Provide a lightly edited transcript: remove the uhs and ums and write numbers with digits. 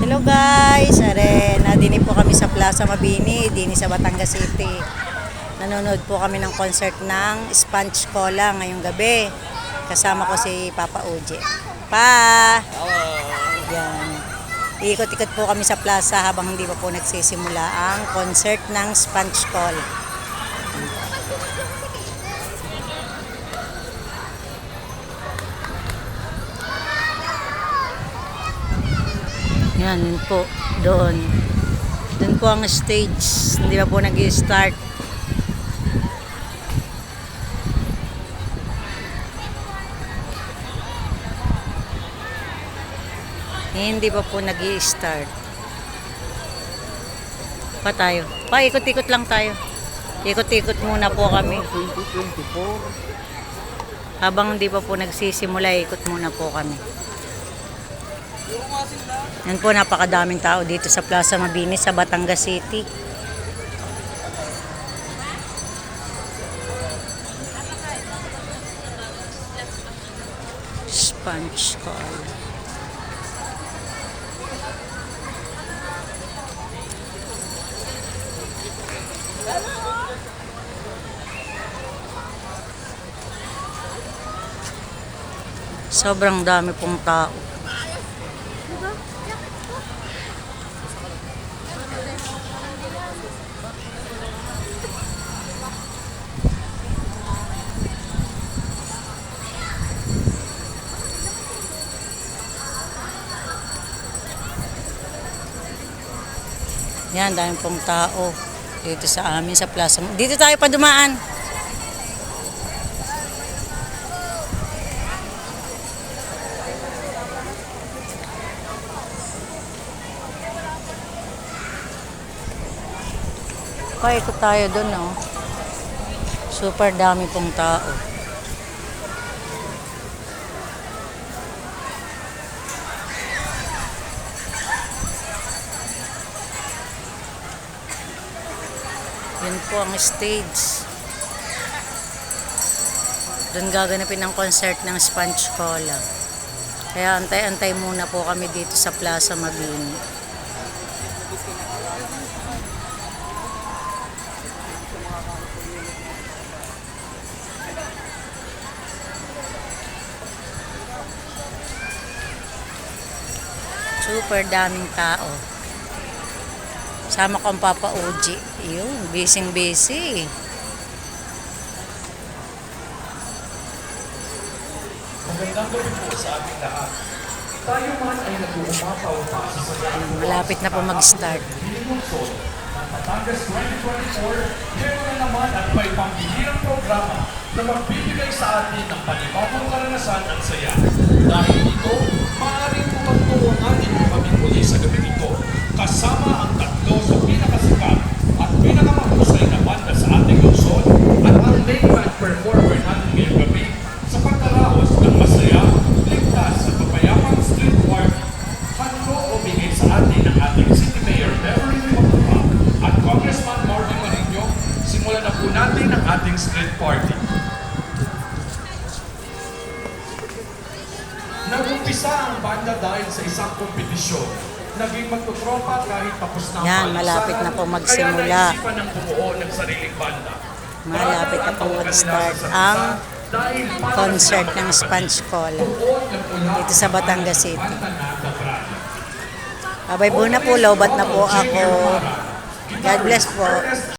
Hello guys, nadini po kami sa Plaza Mabini, dini sa Batangas City. Nanonood po kami ng concert ng Sponge Cola ngayong gabi. Kasama ko si Papa Uji. Yan. Ikot-ikot po kami sa plaza habang hindi pa po nagsisimula ang concert ng Sponge Cola. Yan, yun po. Doon. Doon po ang stage. Hindi pa po nag-i-start. Hindi pa po nag-i-start. Pa tayo. Pa, ikot-ikot lang tayo. Ikot-ikot muna po kami. 2024. Habang hindi pa po nagsisimula, ikot muna po kami. Yan po, napakadaming tao dito sa Plaza Mabini sa Batangas City. Sponge Cola. Sobrang dami pong tao. Yan, dami pong tao dito sa amin sa plaza. Dito tayo pa dumaan. Paikot tayo doon, no? Super dami pong tao. Yun po ang stage. Doon gaganapin ang concert ng Sponge Cola. Kaya antay-antay muna po kami dito sa Plaza Mabini. Super daming tao. Sama ko ang Papa Uji. Yun, busy. Magandang gabi po sa ating lahat. Tayo man ay nag-uumapaw pa sa sayang Malapit na po mag-start. Batangas 2024, meron na naman at may pambihirang programa na magbibigay sa atin ng panibagong karanasan at saya. Dahil dito, maaaring pumagtungo ang ating kami muli sa gabi ito kasama ang tatlo sa pinakasikat at pinakamahusay na banda sa ating lungsod at ang main band performer natin ngayong gabi sa pagkaraos ng masaya, ligtas at mapayapang street party. Handog o bigay sa atin ng ating City Mayor Beverly Mapupa at Congressman Marvin Marino. Simulan na po natin ang ating street party. Nag-umpisa ang banda dahil sa isang kompetisyon. Naging magtutropa kahit tapos na ang Yan, malapit na po magsimula. Kaya naisipan ng bumuo ng sariling banda. Malapit na po mag-start ang concert ng Sponge Cola dito sa Batangas City. Abay po na po, lobat na po ako. God bless po.